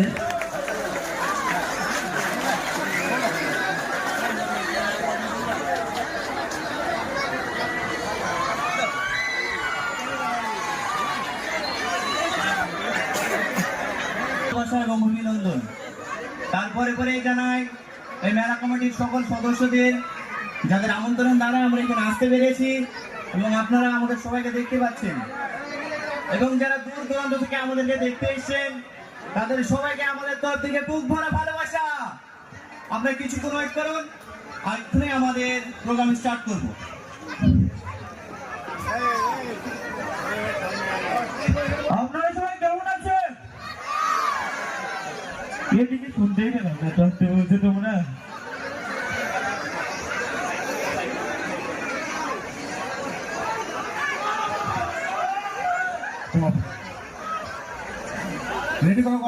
আছে। এবং অভিনন্দন। তারপরে পরে জানাই এই মেলা কমিটির সকল সদস্যদের, যাদের আমন্ত্রণ দ্বারা আমরা এখানে আসতে পেরেছি এবং আপনারা আমাদের সবাইকে দেখতে পাচ্ছেন, এবং যারা দূর দূরান্ত থেকে আমাদেরকে দেখতে এসেছেন তাদের সবাইকে আমাদের তরফ থেকে বুক ভরা ভালোবাসা। আপনারা কিছুক্ষণ ওয়েট করুন, আর এখানে আমাদের প্রোগ্রাম স্টার্ট করব। আপনারা সবাই কেমন আছেন? এদিকে শুনতেই পেলাম না, চলতে বলছে তোমরা। রেডি করো।